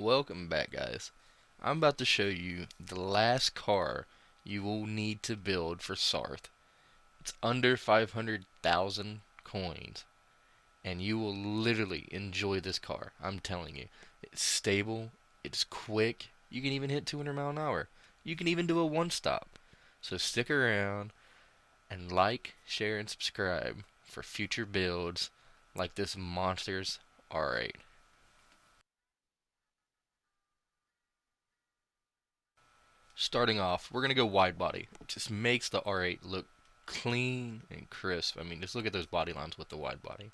Welcome back, guys. I'm about to show you the last car you will need to build for Sarth. It's under 500,000 coins, and you will literally enjoy this car. I'm telling you. It's stable, it's quick, you can even hit 200 mile an hour. You can even do a one-stop. So stick around and like, share, and subscribe for future builds like this monster's R8. Starting off, we're going to go wide body. It just makes the R8 look clean and crisp. I mean, just look at those body lines with the wide body.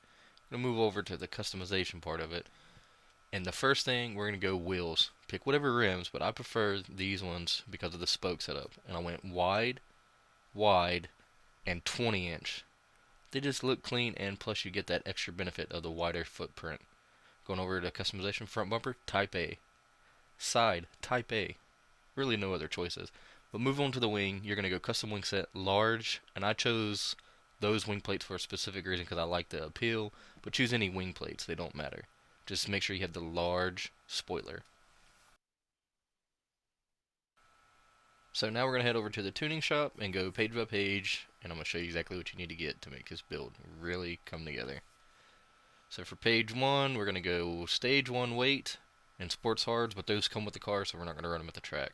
I'm going to move over to the customization part of it. And the first thing, we're going to go wheels. Pick whatever rims, but I prefer these ones because of the spoke setup. And I went wide, wide, and 20-inch. They just look clean, and plus you get that extra benefit of the wider footprint. Going over to customization, front bumper, type A. Side, type A. Really no other choices. But move on to the wing. You're going to go custom wing set large, and I chose those wing plates for a specific reason because I like the appeal. But choose any wing plates, they don't matter. Just make sure you have the large spoiler. So now we're going to head over to the tuning shop and go page by page, and I'm going to show you exactly what you need to get to make this build really come together. So for page 1, we're going to go stage 1 weight and sports hards, but those come with the car, so we're not going to run them at the track.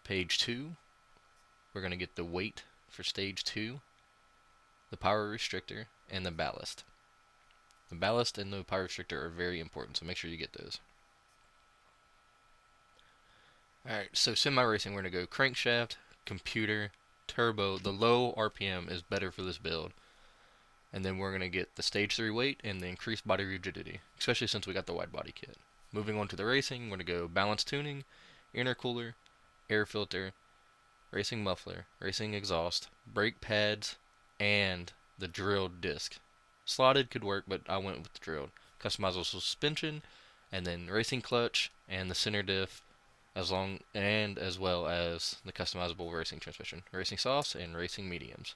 Page 2, we're going to get the weight for stage 2, the power restrictor, and the ballast. The ballast and the power restrictor are very important, so make sure you get those. Alright, so semi-racing, we're going to go crankshaft, computer, turbo. The low RPM is better for this build. And then we're going to get the stage 3 weight and the increased body rigidity, especially since we got the wide body kit. Moving on to the racing, we're going to go balance tuning, intercooler, air filter, racing muffler, racing exhaust, brake pads, and the drilled disc. Slotted could work, but I went with the drilled. Customizable suspension, and then racing clutch and the center diff, as well as the customizable racing transmission, racing softs, and racing mediums.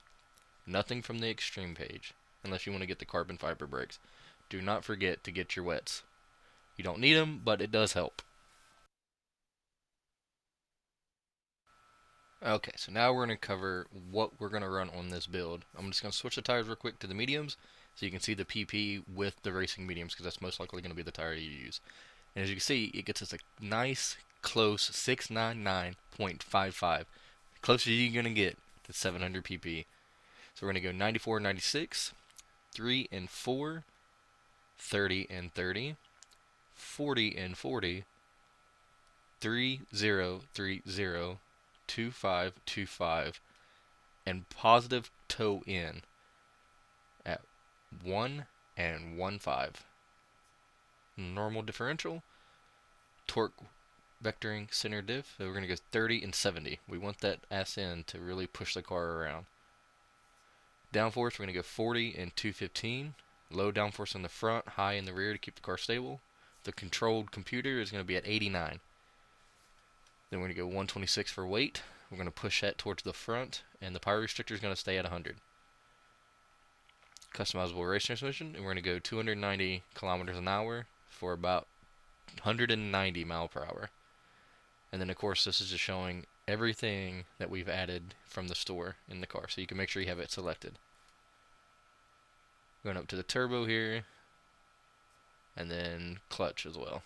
Nothing from the extreme page, unless you want to get the carbon fiber brakes. Do not forget to get your wets. You don't need them, but it does help. Okay, so now we're going to cover what we're going to run on this build. I'm just going to switch the tires real quick to the mediums so you can see the PP with the racing mediums because that's most likely going to be the tire you use. And as you can see, it gets us a nice, close 699.55. Closer you're going to get to 700 PP. So we're going to go 94, 96, 3 and 4, 30 and 30, 40 and 40, 30, 30, 25, 25, and positive toe in at 1 and 1.5. Normal differential, torque vectoring center diff, so we're going to go 30 and 70. We want that ass in to really push the car around. Downforce, we're going to go 40 and 215. Low downforce in the front, high in the rear to keep the car stable. The controlled computer is going to be at 89. Then we're going to go 126 for weight. We're going to push that towards the front, and the power restrictor is going to stay at 100. Customizable race transmission, and we're going to go 290 kilometers an hour for about 190 mile per hour. And then, of course, this is just showing everything that we've added from the store in the car, so you can make sure you have it selected. Going up to the turbo here, and then clutch as well.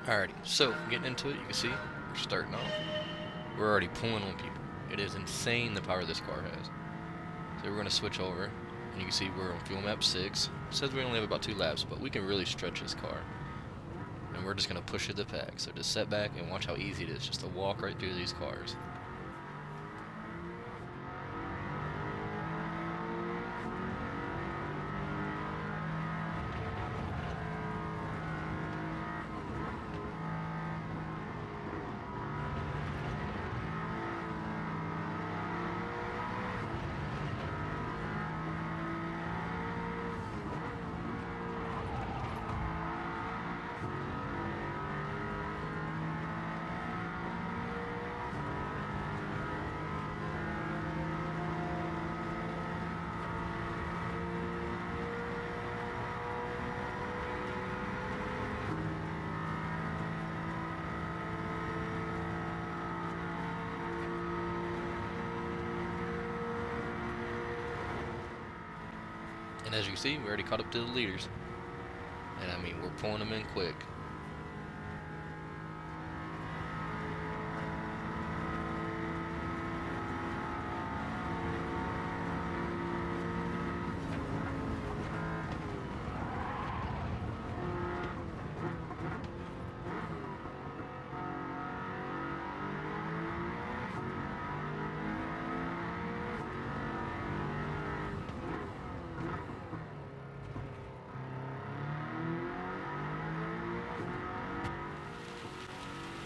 Alrighty, so getting into it, you can see we're starting off. We're already pulling on people. It is insane the power this car has. So we're going to switch over, and you can see we're on fuel map 6. It says we only have about 2 laps, but we can really stretch this car. And we're just going to push it to the pack. So just sit back and watch how easy it is just to walk right through these cars. And as you can see, we already caught up to the leaders. And I mean, we're pulling them in quick.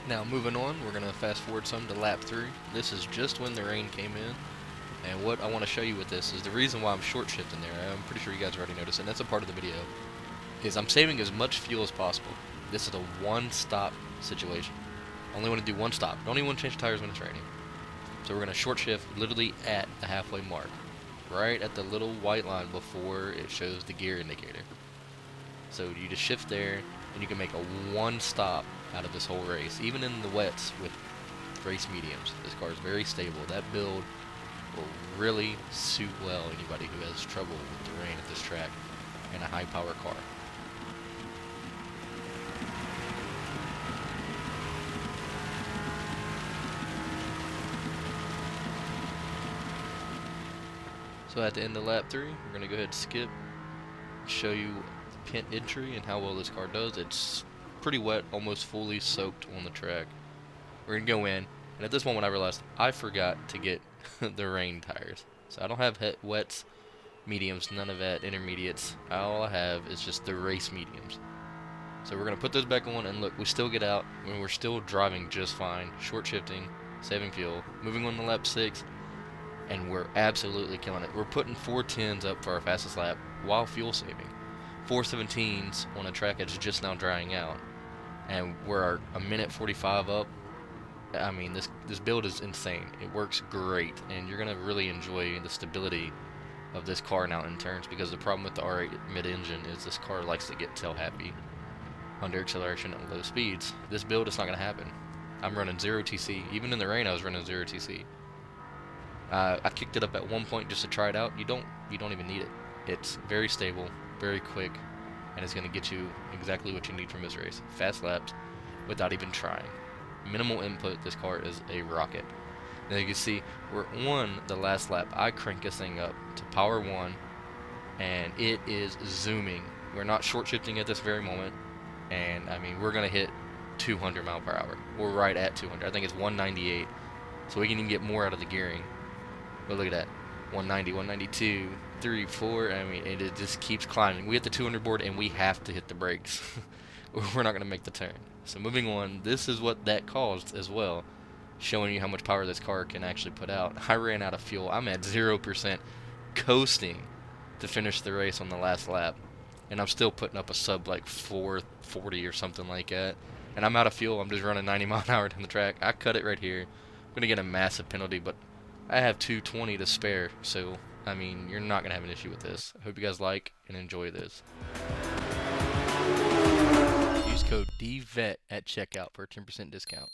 Now moving on, we're going to fast forward some to lap 3. This is just when the rain came in. And what I want to show you with this is the reason why I'm short shifting there. I'm pretty sure you guys already noticed, and that's a part of the video, is I'm saving as much fuel as possible. This is a one-stop situation. Only want to do one stop. Don't even want to change tires when it's raining. So we're going to short shift literally at the halfway mark. Right at the little white line before it shows the gear indicator. So you just shift there, and you can make a one stop out of this whole race. Even in the wets with race mediums, this car is very stable. That build will really suit well anybody who has trouble with the rain at this track and a high power car. So at the end of lap 3, we're going to go ahead and skip, show you the pit entry and how well this car does. It's pretty wet, almost fully soaked on the track. We're going to go in, and at this moment I realized I forgot to get the rain tires. So I don't have wets, mediums, none of that, intermediates. All I have is just the race mediums. So we're going to put those back on, and look, we still get out, and we're still driving just fine, short shifting, saving fuel, moving on to lap 6. And we're absolutely killing it. We're putting 410s up for our fastest lap while fuel saving. 417s on a track that's just now drying out. And we're a minute 45 up. I mean, this build is insane. It works great. And you're going to really enjoy the stability of this car now in turns. Because the problem with the R8 mid-engine is this car likes to get tail happy under acceleration at low speeds. This build is not going to happen. I'm running 0 TC. Even in the rain, I was running 0 TC. I kicked it up at one point just to try it out. You don't even need it. It's very stable, very quick, and it's going to get you exactly what you need from this race. Fast laps without even trying. Minimal input. This car is a rocket. Now you can see we're on the last lap. I crank this thing up to power 1, and it is zooming. We're not short shifting at this very moment, and I mean we're going to hit 200 mile per hour. We're right at 200. I think it's 198, so we can even get more out of the gearing. But look at that, 190, 192, 3, 4, I mean, it just keeps climbing. We hit the 200 board, and we have to hit the brakes. We're not going to make the turn. So moving on, this is what that caused as well, showing you how much power this car can actually put out. I ran out of fuel. I'm at 0%, coasting to finish the race on the last lap. And I'm still putting up a sub like 440 or something like that. And I'm out of fuel. I'm just running 90 mile an hour down the track. I cut it right here. I'm going to get a massive penalty, but I have 220 to spare, so, I mean, you're not going to have an issue with this. I hope you guys like and enjoy this. Use code DVET at checkout for a 10% discount.